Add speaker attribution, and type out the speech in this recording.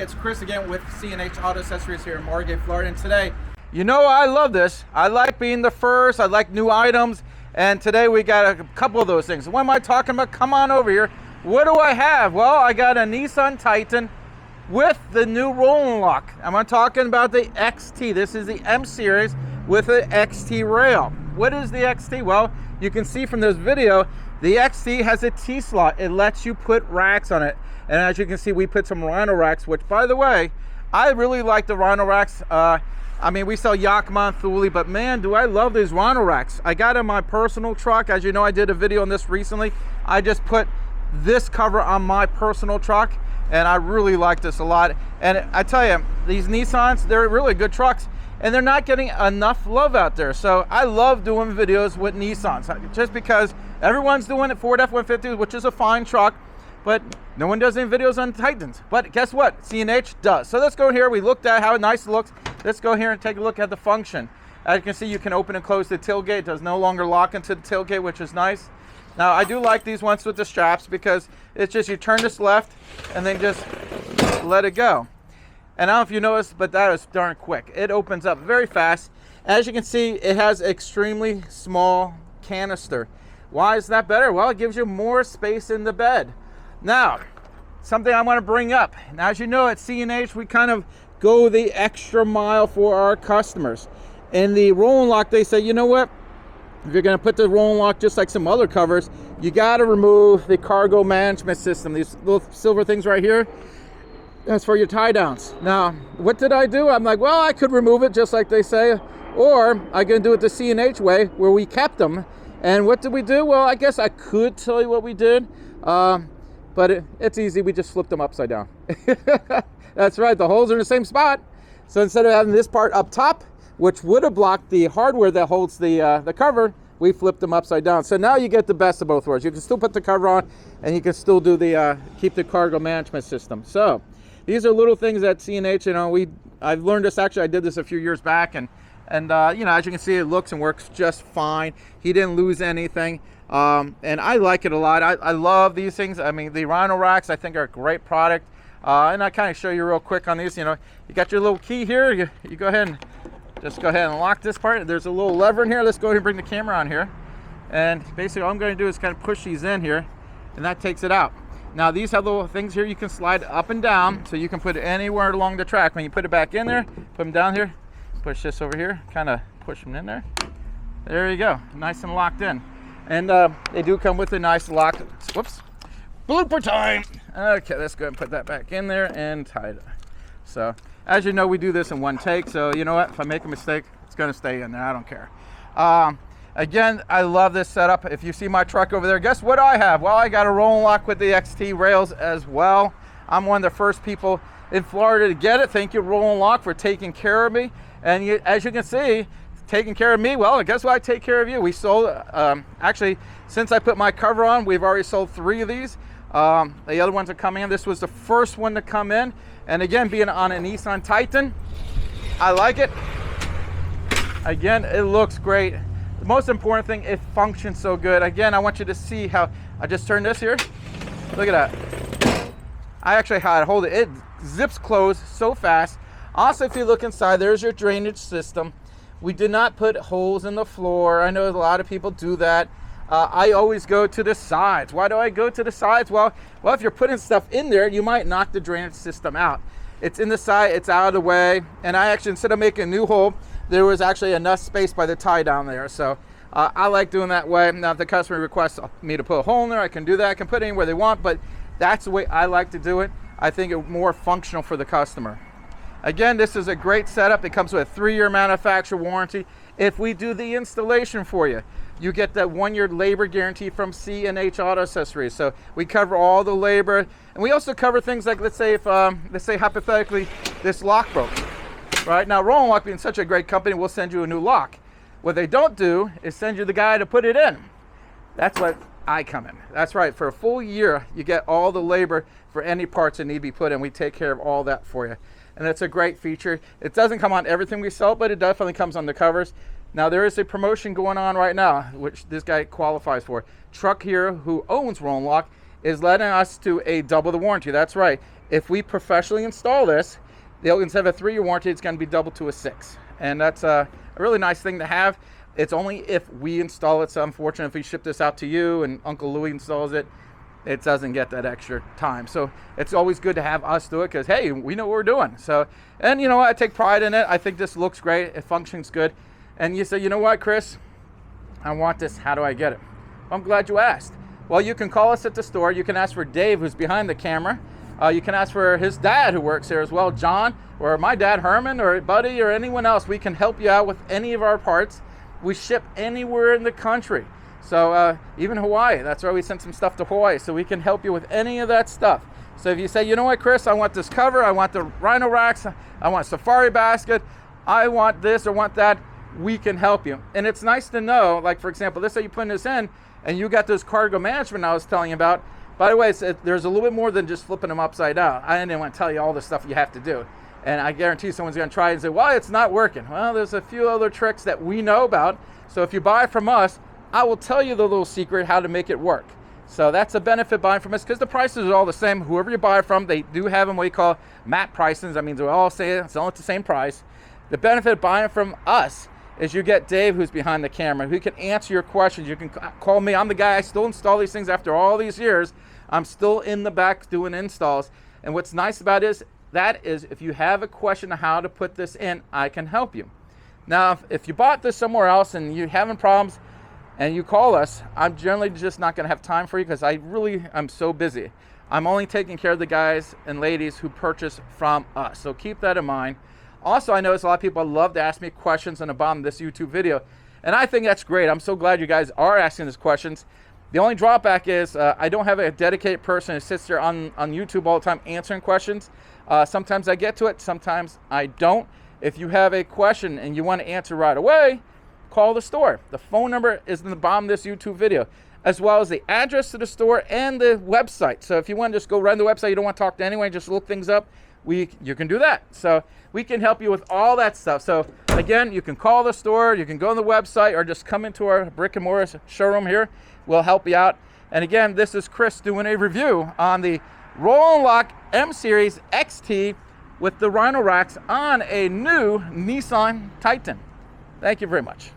Speaker 1: it's Chris again with C&H Auto Accessories here in Margate, Florida. And today, you know I love this. I like being the first. I like new items. And today we got a couple of those things. What am I talking about? Come on over here. What do I have? Well, I got a Nissan Titan with the new rolling lock. I'm talking about the XT. This is the M series with the XT rail. What is the XT? Well, you can see from this video, the XT has a T-slot. It lets you put racks on it. And as you can see, we put some Rhino Racks, which, by the way, I really like the Rhino Racks. I mean, we sell Yakima and Thule, but man, do I love these Rhino Racks. I got in my personal truck. As you know, I did a video on this recently. I just put this cover on my personal truck, and I really like this a lot. And I tell you, these Nissans, they're really good trucks, and they're not getting enough love out there. So I love doing videos with Nissans, just because everyone's doing it. Ford F-150, which is a fine truck, but no one does any videos on Titans. But guess what? C&H does. So let's go here. We looked at how nice it looks. Let's go here and take a look at the function. As you can see, you can open and close the tailgate. It does no longer lock into the tailgate, which is nice. Now, I do like these ones with the straps because it's just you turn this left and then just let it go. And I don't know if you noticed, but that is darn quick. It opens up very fast. As you can see, it has extremely small canister. Why is that better? Well, it gives you more space in the bed. Now, something I want to bring up. Now, as you know, at C&H, we kind of go the extra mile for our customers. In the rolling lock, they say, you know what? If you're going to put the rolling lock just like some other covers, you got to remove the cargo management system. These little silver things right here, that's for your tie downs. Now, what did I do? I'm like, well, I could remove it just like they say, or I can do it the C&H way where we kept them. And what did we do? Well, I guess I could tell you what we did. But it's easy. We just flipped them upside down. That's right. The holes are in the same spot. So instead of having this part up top, which would have blocked the hardware that holds the cover, we flipped them upside down. So now you get the best of both worlds. You can still put the cover on, and you can still do the keep the cargo management system. So these are little things at C&H. You know, I've learned this. Actually, I did this a few years back, and you know, as you can see, it looks and works just fine. He didn't lose anything. And I like it a lot. I love these things. I mean, the Rhino Racks, I think, are a great product. And I kind of show you real quick on these. You know, you got your little key here. You go ahead and just go ahead and lock this part. There's a little lever in here. Let's go ahead and bring the camera on here. And basically, all I'm going to do is kind of push these in here, and that takes it out. Now, these have little things here you can slide up and down, so you can put it anywhere along the track. When you put it back in there, put them down here, push this over here, kind of push them in there. There you go, nice and locked in. And they do come with a nice lock. Whoops, blooper time. Okay, let's go ahead and put that back in there and tie it. So, as you know, we do this in one take. So, you know what? If I make a mistake, it's going to stay in there. I don't care. Again, I love this setup. If you see my truck over there, guess what I have? Well, I got a rolling lock with the XT rails as well. I'm one of the first people in Florida to get it. Thank you, Rolling Lock, for taking care of me. And as you can see, taking care of me, well, guess what? I take care of you. We sold, actually, since I put my cover on, we've already sold 3 of these. The other ones are coming in. This was the first one to come in. And again, being on a Nissan Titan, I like it. Again, it looks great. The most important thing, it functions so good. Again, I want you to see how I just turned this here. Look at that. I actually had to hold it. It zips closed so fast. Also, if you look inside, there's your drainage system. We did not put holes in the floor. I know a lot of people do that. I always go to the sides. Why do I go to the sides? Well, if you're putting stuff in there, you might knock the drainage system out. It's in the side, it's out of the way. And I actually, instead of making a new hole, there was actually enough space by the tie down there. So I like doing that way. Now, if the customer requests me to put a hole in there, I can do that. I can put it anywhere they want, but that's the way I like to do it. I think it's more functional for the customer. Again, this is a great setup. It comes with a 3-year manufacturer warranty. If we do the installation for you, you get that 1-year labor guarantee from C&H Auto Accessories. So we cover all the labor, and we also cover things like, let's say if, let's say hypothetically, this lock broke. Right now, Rolling Lock being such a great company, we'll send you a new lock. What they don't do is send you the guy to put it in. That's what I come in. That's right. For a full year, you get all the labor for any parts that need to be put in. We take care of all that for you. And it's a great feature. It doesn't come on everything we sell, but it definitely comes on the covers. Now, there is a promotion going on right now, which this guy qualifies for. Truck here, who owns Rolling Lock, is letting us do a double the warranty. That's right. if we professionally install this, instead of a 3-year warranty, it's going to be doubled to a 6. And that's a really nice thing to have. It's only if we install it. So unfortunately, if we ship this out to you and Uncle Louie installs it, it doesn't get that extra time. So it's always good to have us do it because, hey, we know what we're doing. So, and you know what? I take pride in it. I think this looks great. It functions good. And you say, you know what, Chris? I want this. How do I get it? Well, I'm glad you asked. Well, you can call us at the store. You can ask for Dave, who's behind the camera. You can ask for his dad, who works here as well, John, or my dad, Herman, or Buddy, or anyone else. We can help you out with any of our parts. We ship anywhere in the country. So even Hawaii, that's why we sent some stuff to Hawaii. So we can help you with any of that stuff. So if you say, you know what, Chris, I want this cover, I want the Rhino Racks, I want a Safari basket, I want this or want that, we can help you. And it's nice to know, like for example, let's say you put this in and you got this cargo management I was telling you about. By the way, there's a little bit more than just flipping them upside down. I didn't want to tell you all the stuff you have to do. And I guarantee someone's going to try and say, well, it's not working. Well, there's a few other tricks that we know about. So if you buy from us, I will tell you the little secret how to make it work. So that's a benefit buying from us because the prices are all the same. Whoever you buy from, they do have them what we call MAP pricing. That means we all say it's all at the same price. The benefit of buying from us is you get Dave, who's behind the camera, who can answer your questions. You can call me. I'm the guy. I still install these things after all these years. I'm still in the back doing installs. And what's nice about it is that is if you have a question on how to put this in, I can help you. Now, if you bought this somewhere else and you're having problems and you call us, I'm generally just not going to have time for you because I'm so busy. I'm only taking care of the guys and ladies who purchase from us. So keep that in mind. Also, I notice a lot of people love to ask me questions on the bottom of this YouTube video. And I think that's great. I'm so glad you guys are asking these questions. The only drawback is I don't have a dedicated person who sits there on YouTube all the time answering questions. Sometimes I get to it, sometimes I don't. If you have a question and you want to answer right away, call the store. The phone number is in the bottom of this YouTube video, as well as the address to the store and the website. So if you want to just go right on the website, you don't want to talk to anyone, just look things up, you can do that. So we can help you with all that stuff. So again, you can call the store, you can go on the website, or just come into our brick and mortar showroom here. We'll help you out. And again, this is Chris doing a review on the Roll and Lock M Series XT with the Rhino Racks on a new Nissan Titan. Thank you very much.